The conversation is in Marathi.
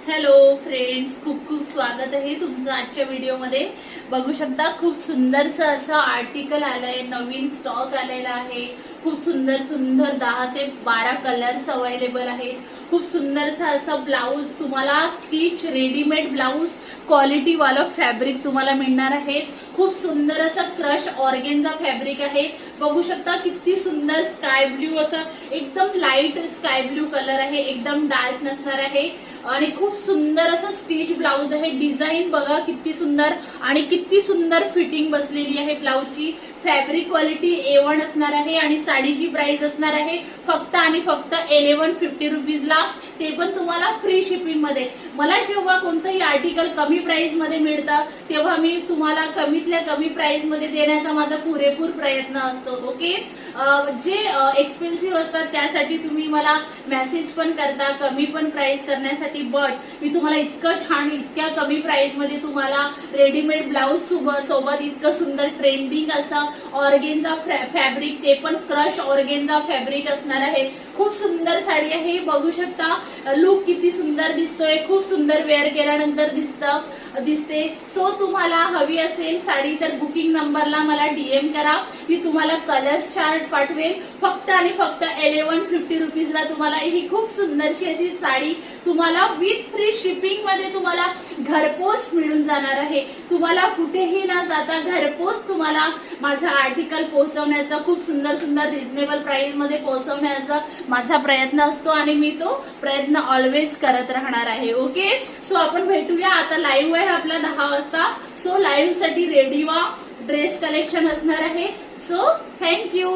हॅलो फ्रेंड्स, खूप खूप स्वागत आहे तुमचं आजच्या व्हिडिओमध्ये. बघू शकता खूप सुंदरसं असं आर्टिकल आलंय, नवीन स्टॉक आलेला आहे. खूप सुंदर सुंदर 10 ते 12 कलर्स अवेलेबल आहेत. खूप सुंदरसा असं ब्लाऊज तुम्हाला स्टिच रेडीमेड ब्लाऊज क्वालिटी वाला फॅब्रिक तुम्हाला मिळणार आहे. खूप सुंदर असं क्रश ऑर्गेन्झा फॅब्रिक आहे. बघू शकता किती सुंदर स्काय ब्ल्यू असं एकदम लाईट स्काय ब्ल्यू कलर आहे, एकदम डार्क नसणार आहे आणि खूप सुंदर असं स्टिच ब्लाऊज आहे. डिझाईन बघा किती सुंदर आणि किती सुंदर फिटिंग बसलेली आहे ब्लाऊजची. फॅब्रिक क्वालिटी A1 असणार आहे आणि साडीची प्राइस असणार आहे फक्त आणि फक्त 1150 रुपीजला, ते पण तुम्हाला फ्री शिपिंग मध्ये. मला जेव्हा कोणतंही आर्टिकल कमी प्राइस मध्ये मिळतं तेव्हा मी तुम्हाला कमीतल्या कमी प्राइस मध्ये देण्याचा माझा पुरेपूर प्रयत्न असतो. ओके, जे एक्सपेन्सिव्ह असतात त्यासाठी तुम्ही मला मेसेज पण करता कमी पण प्राइस करण्यासाठी, बट मी तुम्हाला इतकं छान इतक्या कमी प्राइस मध्ये तुम्हाला रेडीमेड ब्लाऊज सोबत इतकं सुंदर ट्रेंडिंग असं ऑर्गेन्झा फॅब्रिक, ते पण क्रश ऑर्गेन्झा फॅब्रिक असणार आहे. खूप सुंदर साडी आहे. बघू शकता लुक किती सुंदर दिसतोय, खूप सुंदर वेअर केल्यानंतर दिसते. सो तुम्हाला हवी असेल साडी तर बुकिंग नंबरला मला DM करा, मी तुम्हाला कलर्स चार्ट पाठवेल. फक्त आणि फक्त 1150 रुपीजला तुम्हाला ही खूप सुंदरशी अशी साडी तुम्हाला विथ फ्री शिपिंग मध्ये तुम्हाला घरपोच मिळून जाणार आहे. तुम्हाला कुठेही न जाता घरपोच तुम्हाला माझा आर्टिकल पोहोचवण्याचा, खूप सुंदर सुंदर रिझनेबल प्राइस मध्ये पोहोचवण्याचा माझा प्रयत्न असतो आणि मी तो प्रयत्न ऑलवेज करत राहणार आहे. ओके, सो आपण भेटूया. आता लाईव्ह आहे आपला 10 वाजता. सो लाईव्ह साठी रेडी व्हा. ड्रेस कलेक्शन असणार आहे. So thank you.